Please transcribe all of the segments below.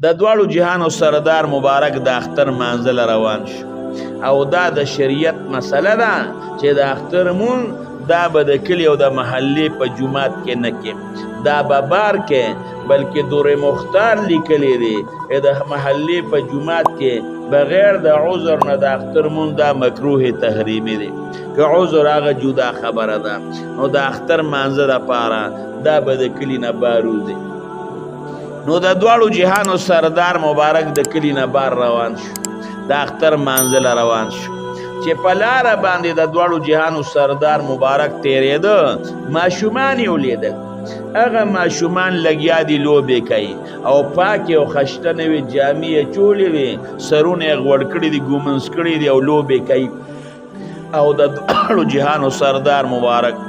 د دواړو جهانو سردار مبارک د اختر منزل روان شو او دا د شریعت مسله ده چې د اختر مون دا به د کلي او د محلې په جومات کې نه کې دا به بار کې بلکې دور مختار لیکلی دی د محلې په جومات کې بغیر د عذر نه د اختر مون دا مکروه تحریمی دی که عذر هغه جدا خبره ده نو د اختر منزل لپاره دا به د کلي نه باروزي نو د دواړو جهانو سردار مبارک د کلي نه بار روان شو د اختر منزل روان شو چې په لاره باندې د دواړو جهانو سردار مبارک تیرېده ماشومان یې ولیدل هغه ماشومان لګیا دي لوبې کوي او پاکې او خشته نوې جامې یې چولې وې سرونه یې غوړ کړي دي ګومنس کړي دي او لوبې کوي او د دواړو جهانو سردار مبارک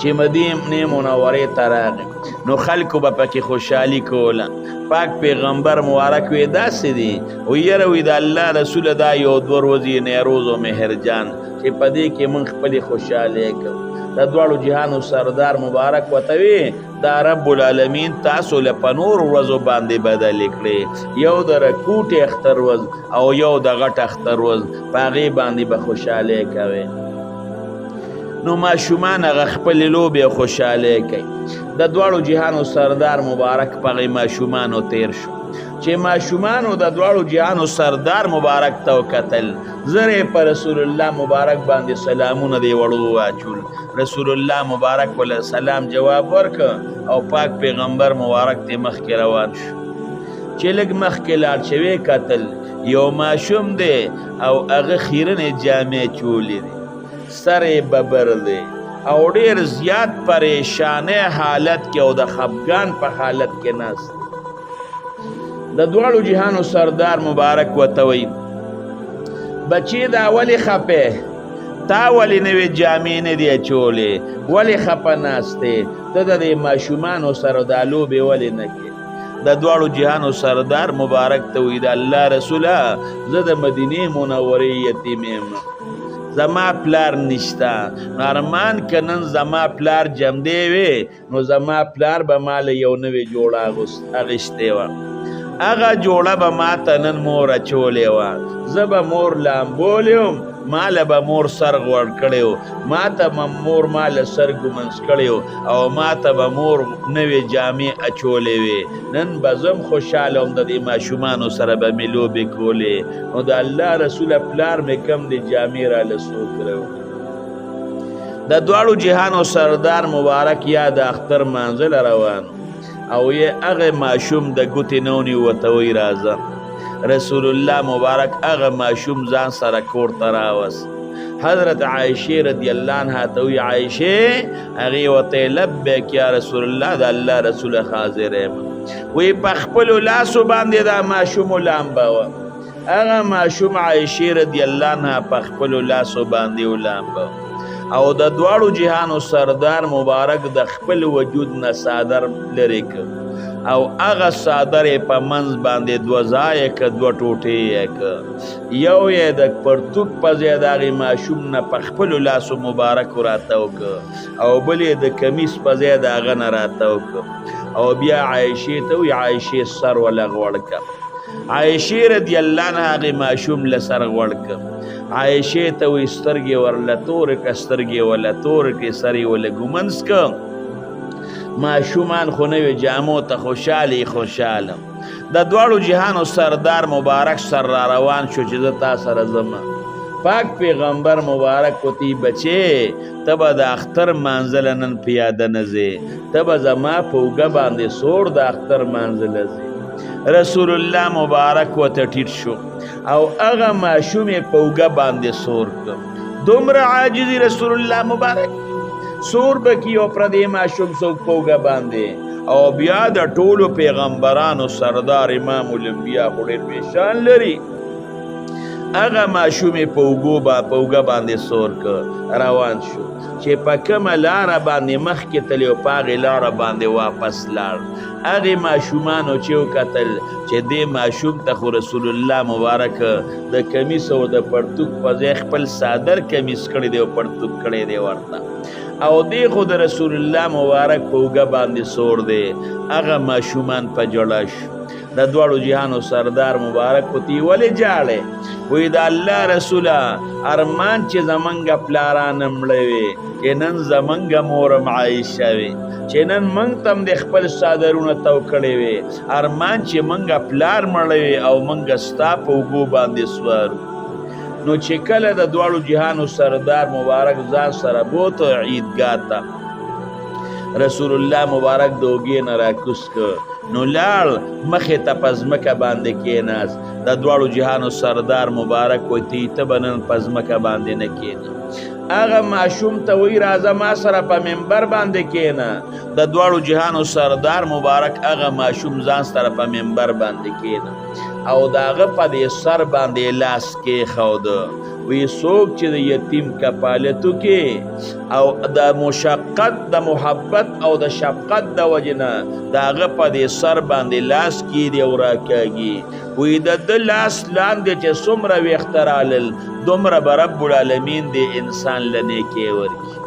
چې مدینه منورې ته راغی نو خلکو به پکې خوشحالي کوله پاک پیغمبر مبارک وی داسې دي او یره وی د الله رسول دا یو 2 ورځې نیروز او مهرجان چې په دې کې موږ خپلې خوشحالۍ کوو د دواړو جهانو سردار مبارک ورته وی دا رب العالمین تاسو له په نور ورځو باندې بدلې کړې یو د رکوټې اختر ورځ او یو د غټ اختر ورځ په هغې باندې به خوشحالۍ کوئ نو ماشومان هغه خپلې لوبې او خوشحالۍ کوي د دواړو جهانو سردار مبارک په هغې ماشومانو تیر شو چې ماشومانو د دواړو جهانو سردار مبارک ته وکتل زر یې په رسول الله مبارک باندې سلامونه دی وړو واچول رسول الله مبارک ول سلام جواب ورکړ او پاک پیغمبر مبارک ته مخکې روان شو چې لږ مخکې لاړ چې ویې کتل یو ماشوم دی او هغه خیرنې جامې چولې دي سر ببر دی او ډیر زیات پریشانه حالت کې او د خفګان په حالت کې ناست د دواړو جهانو سردار مبارک ورته وایي بچی دا ولې خفې تا ولې نوې جامې نه دي اچولې ولې خفه ناستې ته د دې ماشومانو سره دا لوبې ولې نه کې د دواړو جهانو سردار مبارک ته وایي د الله رسوله زه د مدینې منورې یتیم یم زما پلار نشتا نارمان که نن زما پلار جمدی وی نو زما پلار به مال یو نوې جوړه اغشتې وه هغه جوړه به ما ته نن مور اچولې وه زه به مور لامبولی وم ماله به مور سر غوړ کړی و ما ته به مور ماله سر ګمنس کړی او ما ته به مور نوې جامې اچولې وې نن به زم خوشحاله وم د دې ماشومانو سره به مې لوبې کولې نو د الله رسوله پلار مې کم د جامې راله سو کړی د دواړو جهانو سردار مبارک یا د اختر منزل روان او یې هغه ماشوم د ګوتې نه ونیو ورته وایي راځه رسول الله مبارک هغه ماشوم ځان سره کور ته راوست حضرت عایشې رضی الله عنها ته وایي عایشې هغې ورته لبیک یا رسول الله د الله رسوله حاضر یم وایي په خپلو لاسو باندې دا ماشوم ولامبوه هغه ماشوم عایشې رضی الله عنها په خپلو لاسو باندې ولامبوه او د دواړو جهانو سردار مبارک د خپل وجود نه صادر لرې کړ او هغه صادر یې په منځ باندې 2 ځایه که 2 ټوټې یې که یو یې د پرتوک په ځای د هغې ماشوم نه په خپلو لاسو مبارکو راتاو که او بل یې د کمیس په ځای د هغه نه راتاو که او بیا عایشې ته وایي عایشې سر وله غوړ که عایشې رضی الله عنها هغې ماشوم له سر غوړ که عایشې ته وایي سترګې ورله تورې که سترګې ورله تورې کړې سر یې ورله ګومنس که ماشومان خو نوې جامو ته خوشحاله د دواړو جهانو سردار مبارک سر را روان شو چې زه تا سره ځم پاک پیغمبر مبارک وتی بچې ته به د اختر منزله نن پیاده نه ځې ته به زما په اوږه باندې سور د اختر منزله ځې رسول الله مبارک ورته ټیټ شو او هغه ماشوم یې په اوږه باندې سور کړ دومره عاجزي رسول الله مبارک سور بکی او پردې ماشوم څوک په اوږه باندې او بیا د ټولو پیغمبرانو سردار امام الانبیا خو ډېر پېشان لري هغه ماشوم یې په اوږه باندې سور کړ روان شو چې په کومه لاره باندې مخکې تللی او په هغې لاره باندې واپس لاړ هغې ماشومانو چې وکتل چې دې ماشوم ته خو رسول الله مبارک د کمیس او د پرتوک په ځای خپل صادر کمیس کړی دی او پرتوک کړی دی ورته او دی خو د رسول الله مبارک په اوږه باندې سور دی هغه ماشومان په جړه شو د دواړو جهانو سردار مبارک په تی ولې جاړې وی د الله رسوله ارمان چې زمونږ پلاران مړه وي چې نن زمونږ مورم عایشه وي چې نن موږ ته هم د خپل څادرونه تو کړی وي ارمان چې موږ پلار مړه وي او موږ ستا په اوږو باندې سوارو نو چې کله د دواړو جهانو سردار مبارک ځان سره بوته عیدګاه ته رسول الله مبارک د اوږې نه راکوز کړ نو لاړ مخې ته په ځمکه باندې کېناست د دواړو جهانو سردار مبارک وایي ته به نن په ځمکه باندې نه کېنې هغه ماشوم ته وایي راځه ما سره په منبر باندې کېنه د دواړو جهانو سردار مبارک هغه ماشوم ځان سره په منبر باندې کېنه او د هغه په دې سر باندې لاس کېښوده وی څوک چې د یتیم کفالت وکړي او د مشقت د محبت او د شفقت د وجې نه د هغه په دې سر باندې لاس کیږي او راکاږي وی د ده لاس لاندې چې څومره ویښته رالل دومره به رب العالمین د انسان له نیکۍ ورکړي